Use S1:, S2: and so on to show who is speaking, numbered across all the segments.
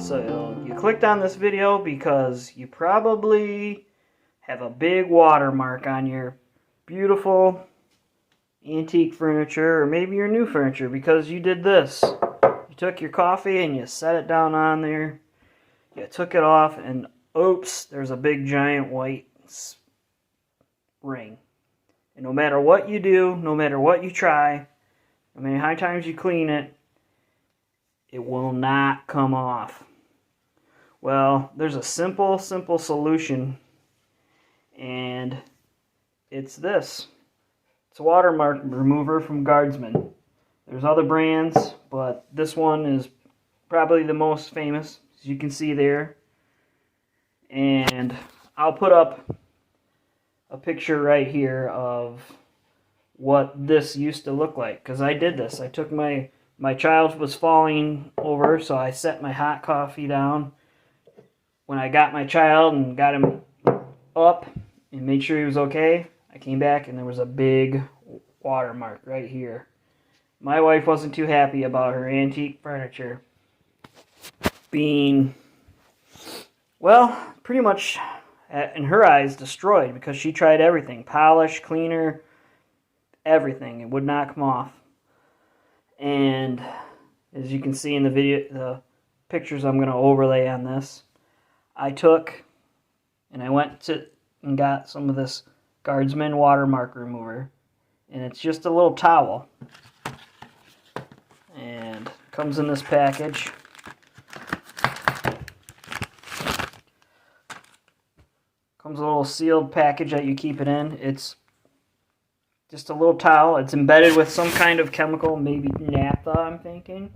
S1: So you clicked on this video because you probably have a big watermark on your beautiful antique furniture, or maybe your new furniture, because you did this. You took your coffee and you set it down on there. You took it off and oops, there's a big giant white ring. And no matter what you do, no matter what you try, no matter how many times you clean it, it will not come off. Well, there's a simple solution, and it's this. It's a watermark remover from Guardsman. There's other brands, but this one is probably the most famous, as you can see there. And I'll put up a picture right here of what this used to look like, because I did this. I took my child was falling over, so I set my hot coffee down. When I got my child and got him up and made sure he was okay, I came back and there was a big watermark right here. My wife wasn't too happy about her antique furniture being, well, pretty much in her eyes destroyed, because she tried everything, polish, cleaner, everything. It would not come off. And as you can see in the video, the pictures I'm going to overlay on this, I took and I went and got some of this Guardsman watermark remover, and it's just a little towel, and comes in this package. Comes a little sealed package that you keep it in. It's just a little towel. It's embedded with some kind of chemical, maybe naphtha, I'm thinking.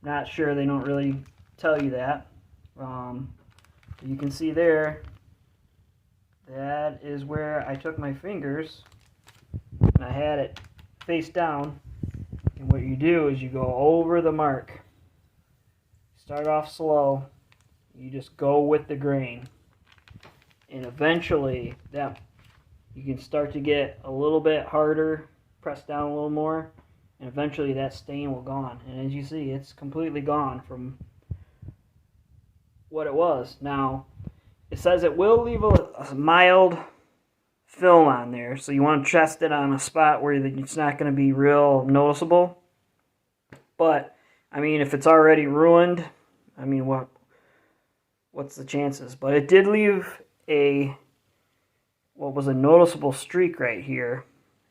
S1: Not sure, they don't really tell you that. You can see there, that is where I took my fingers and I had it face down. And what you do is you go over the mark. Start off slow. You just go with the grain. And eventually, that you can start to get a little bit harder, press down a little more, and eventually that stain will gone. And as you see, it's completely gone from what it was. Now, it says it will leave a mild film on there, so you want to test it on a spot where it's not going to be real noticeable. But, I mean, if it's already ruined, I mean, what's the chances? But it did leave what was a noticeable streak right here,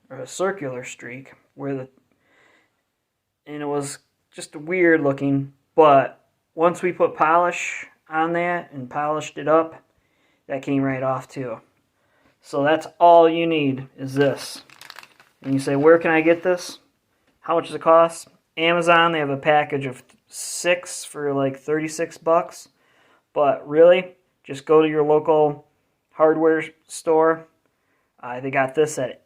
S1: or a circular streak, and it was just weird looking. But once we put polish on that and polished it up, that came right off too. So that's all you need is this. And you say, where can I get this? How much does it cost? Amazon, they have a package of 6 for like 36 bucks. But really, just go to your local hardware store. They got this at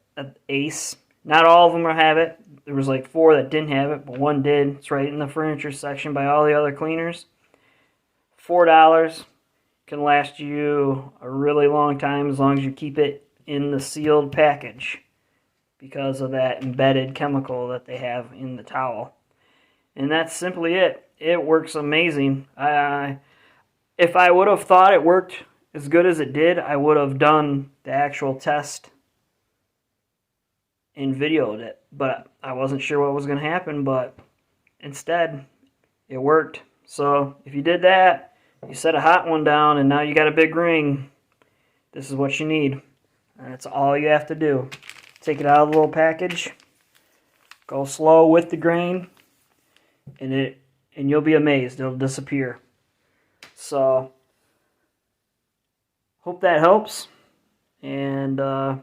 S1: Ace. Not all of them have it. There was like 4 that didn't have it, but one did. It's right in the furniture section by all the other cleaners. $4 can last you a really long time as long as you keep it in the sealed package, because of that embedded chemical that they have in the towel. And that's simply it. It works amazing. If I would have thought it worked as good as it did, I would have done the actual test and videoed it. But I wasn't sure what was going to happen, but instead, it worked. So if you did that, you set a hot one down, and now you got a big ring, this is what you need. And that's all you have to do. Take it out of the little package, go slow with the grain, and you'll be amazed. It'll disappear. So, hope that helps. And I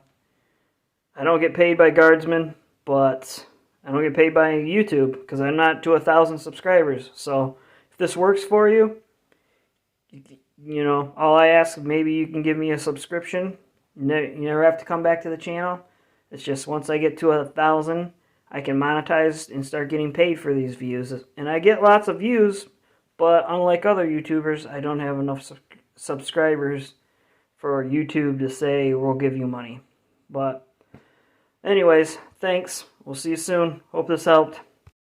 S1: don't get paid by Guardsman, but I don't get paid by YouTube because I'm not to 1,000 subscribers. So, if this works for you, you know, all I ask, maybe you can give me a subscription. You never have to come back to the channel. It's just once I get to 1,000, I can monetize and start getting paid for these views. And I get lots of views, but unlike other YouTubers, I don't have enough subscribers for YouTube to say we'll give you money. But anyways, thanks. We'll see you soon. Hope this helped.